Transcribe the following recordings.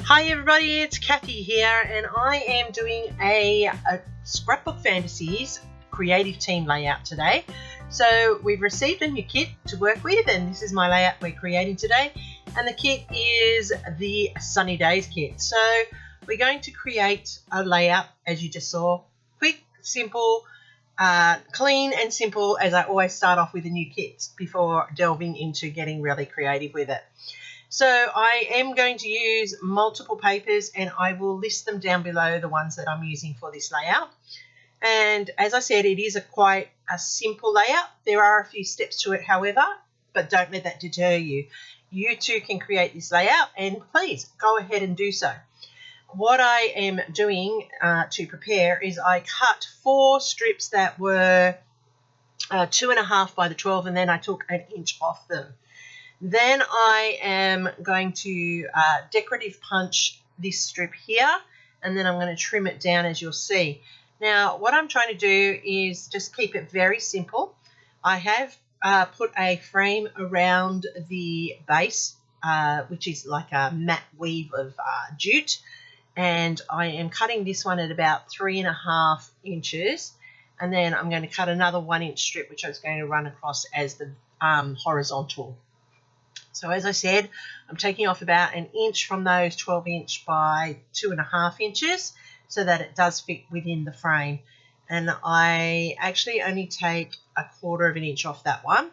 Hi everybody, it's Kathy here and I am doing a Scrapbook Fantasies Creative Team layout today. So we've received a new kit to work with and this is my layout we're creating today, and the kit is the Sunny Days kit. So we're going to create a layout as you just saw, quick, simple, clean and simple, as I always start off with a new kit before delving into getting really creative with it. So I am going to use multiple papers and I will list them down below, the ones that I'm using for this layout. And as I said, it is quite a simple layout. There are a few steps to it, however, but don't let that deter you. You too can create this layout and please go ahead and do so. What I am doing to prepare is I cut 4 strips that were 2.5 by the 12 and then I took 1 inch off them. Then I am going to decorative punch this strip here and then I'm going to trim it down, as you'll see. Now what I'm trying to do is just keep it very simple. I have put a frame around the base which is like a matte weave of jute, and I am cutting this one at about 3.5 inches, and then I'm going to cut another 1 inch strip which I was going to run across as the horizontal. So as I said, I'm taking off about 1 inch from those 12 inch by 2.5 inches so that it does fit within the frame. And I actually only take 1/4 of an inch off that one,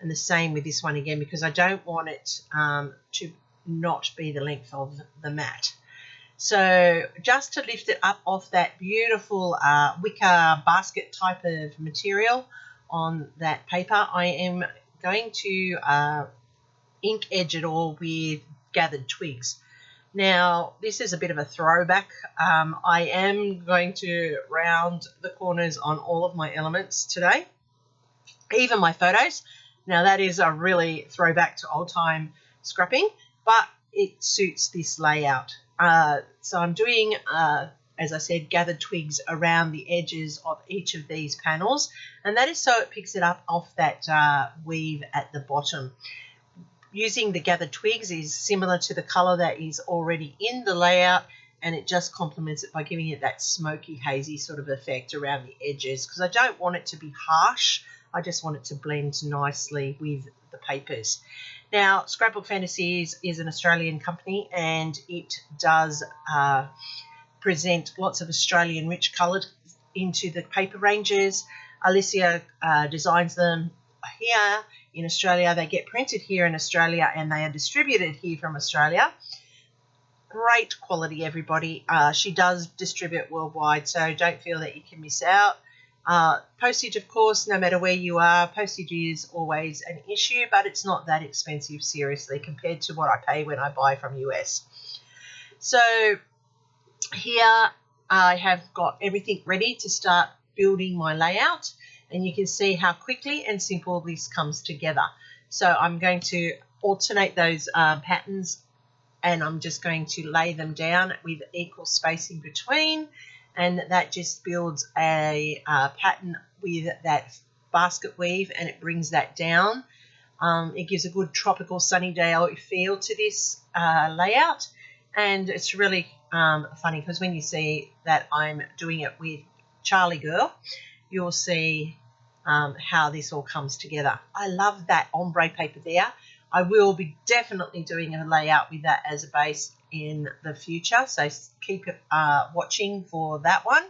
and the same with this one again, because I don't want it to not be the length of the mat. So just to lift it up off that beautiful wicker basket type of material on that paper, I am going to ink edge it all with gathered twigs. Now this is a bit of a throwback. I am going to round the corners on all of my elements today, even my photos. Now that is a really throwback to old time scrapping, but it suits this layout. So I'm doing, as I said, gathered twigs around the edges of each of these panels, and that is so it picks it up off that weave at the bottom. Using the gathered twigs is similar to the colour that is already in the layout, and it just complements it by giving it that smoky, hazy sort of effect around the edges, because I don't want it to be harsh. I just want it to blend nicely with the papers. Now, Scrapbook Fantasies is an Australian company and it does present lots of Australian rich colours into the paper ranges. Alicia designs them here in Australia. They get printed here in Australia and they are distributed here from Australia. Great quality, everybody. She does distribute worldwide, so don't feel that you can miss out. Postage, of course, no matter where you are, postage is always an issue, but it's not that expensive, seriously, compared to what I pay when I buy from US. So here I have got everything ready to start building my layout, and you can see how quickly and simple this comes together. So I'm going to alternate those patterns, and I'm just going to lay them down with equal spacing between, and that just builds a pattern with that basket weave, and it brings that down. It gives a good tropical sunny day feel to this layout, and it's really funny because when you see that I'm doing it with Charlie Girl, you'll see how this all comes together. I love that ombre paper there. I will be definitely doing a layout with that as a base in the future, so keep watching for that one.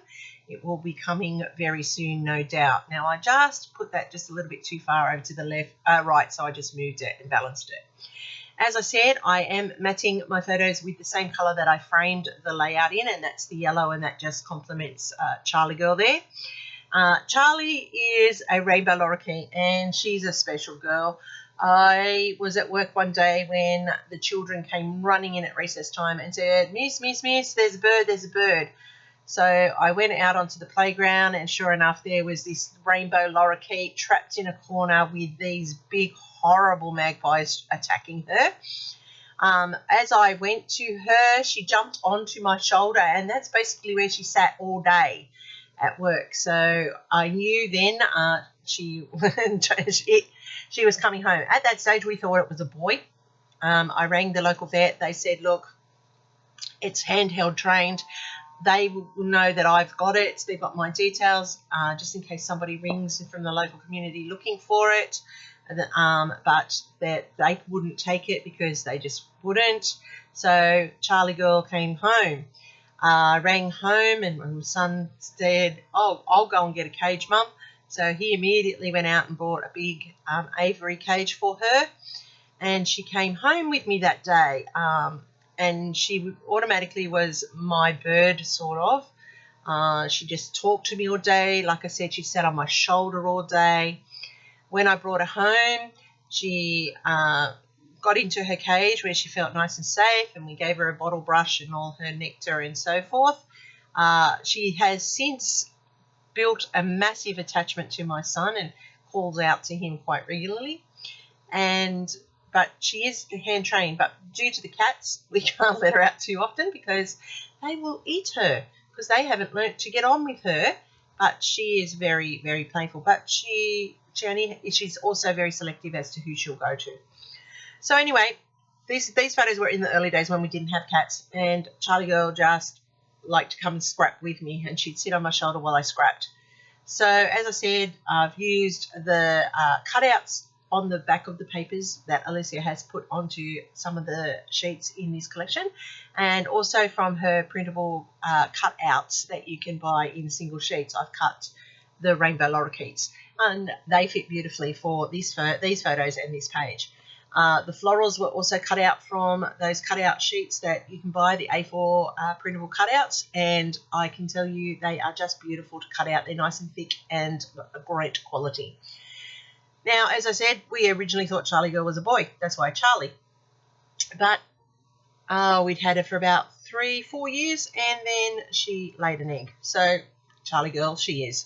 It will be coming very soon, no doubt. Now I just put that just a little bit too far over to the right, so I just moved it and balanced it. As I said, I am matching my photos with the same colour that I framed the layout in, and that's the yellow, and that just complements Charlie Girl there. Charlie is a rainbow lorikeet and she's a special girl. I was at work one day when the children came running in at recess time and said, "Miss, miss, miss, there's a bird, there's a bird." So I went out onto the playground and sure enough there was this rainbow lorikeet trapped in a corner with these big horrible magpies attacking her. As I went to her, she jumped onto my shoulder, and that's basically where she sat all day at work. So I knew then she was coming home. At that stage, we thought it was a boy. I rang the local vet. They said, "Look, It's handheld trained. They will know that I've got it. They've got my details, just in case somebody rings from the local community looking for it. But that they wouldn't take it because they just wouldn't. So Charlie girl came home, rang home, and my son said, "Oh, I'll go and get a cage, Mum." So he immediately went out and bought a big aviary cage for her, and she came home with me that day. And she automatically was my bird, sort of. She just talked to me all day. Like I said, she sat on my shoulder all day. When I brought her home, she got into her cage where she felt nice and safe, and we gave her a bottle brush and all her nectar and so forth. She has since built a massive attachment to my son and calls out to him quite regularly. But she is hand trained, but due to the cats, we can't let her out too often because they will eat her because they haven't learnt to get on with her. But she is very, very playful. But she's also very selective as to who she'll go to. So anyway, these photos were in the early days when we didn't have cats, and Charlie girl just liked to come and scrap with me, and she'd sit on my shoulder while I scrapped. So as I said, I've used the cutouts on the back of the papers that Alicia has put onto some of the sheets in this collection, and also from her printable cutouts that you can buy in single sheets. I've cut the rainbow lorikeets, and they fit beautifully for these photos and this page. The florals were also cut out from those cutout sheets that you can buy, the A4 printable cutouts, and I can tell you they are just beautiful to cut out. They're nice and thick and a great quality. Now, as I said, we originally thought Charlie girl was a boy. That's why Charlie. But we'd had her for about 3-4 years, and then she laid an egg. So Charlie girl she is.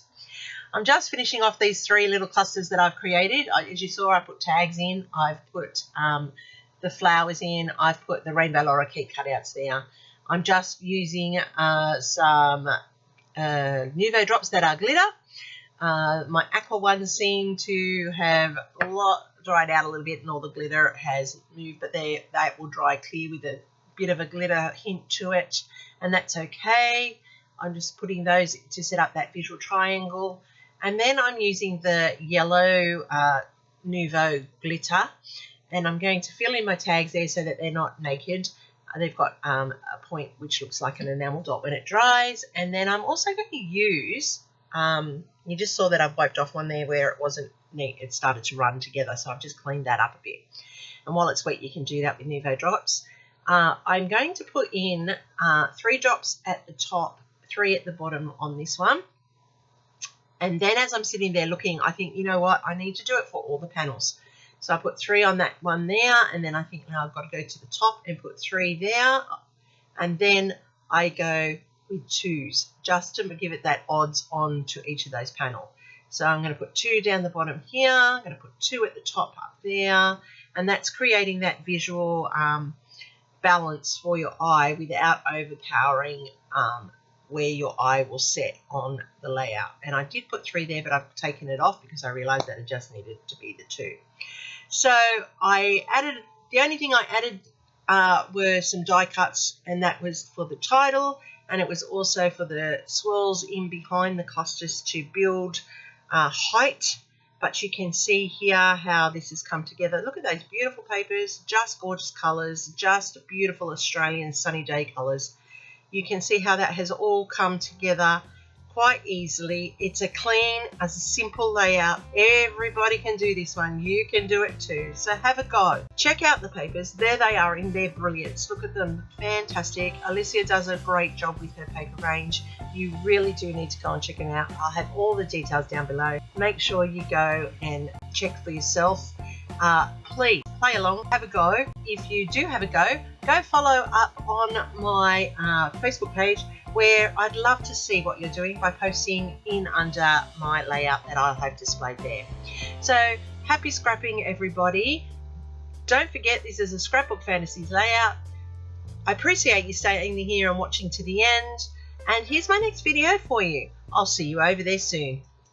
I'm just finishing off these 3 little clusters that I've created. As you saw, I put tags in. I've put the flowers in. I've put the rainbow lorikeet cutouts there. I'm just using some Nuvo drops that are glitter. My aqua ones seem to have dried out a little bit, and all the glitter has moved, but that will dry clear with a bit of a glitter hint to it, and that's okay. I'm just putting those to set up that visual triangle. And then I'm using the yellow Nuvo glitter, and I'm going to fill in my tags there so that they're not naked. They've got a point which looks like an enamel dot when it dries. And then I'm also going to use, you just saw that I've wiped off one there where it wasn't neat. It started to run together, so I've just cleaned that up a bit. And while it's wet, you can do that with Nuvo drops. I'm going to put in 3 drops at the top, 3 at the bottom on this one. And then as I'm sitting there looking, I think, you know what, I need to do it for all the panels. So I put 3 on that one there, and then I think now I've got to go to the top and put 3 there. And then I go with 2s just to give it that odds on to each of those panels. So I'm going to put 2 down the bottom here. I'm going to put 2 at the top up there. And that's creating that visual balance for your eye without overpowering where your eye will set on the layout. And I did put 3 there, but I've taken it off because I realized that it just needed to be the 2. So the only thing I added were some die cuts, and that was for the title, and it was also for the swirls in behind the clusters to build height. But you can see here how this has come together. Look at those beautiful papers, just gorgeous colours, just beautiful Australian sunny day colours. You can see how that has all come together quite easily. It's a clean, a simple layout. Everybody can do this one. You can do it too. So have a go. Check out the papers. There they are in their brilliance. Look at them. Fantastic. Alicia does a great job with her paper range. You really do need to go and check them out. I'll have all the details down below. Make sure you go and check for yourself. Please play along, have a go. If you do have a go follow up on my Facebook page, where I'd love to see what you're doing by posting in under my layout that I'll have displayed there. So happy scrapping, everybody. Don't forget, this is a Scrapbook Fantasies layout. I appreciate you staying here and watching to the end, and here's my next video for you. I'll see you over there soon.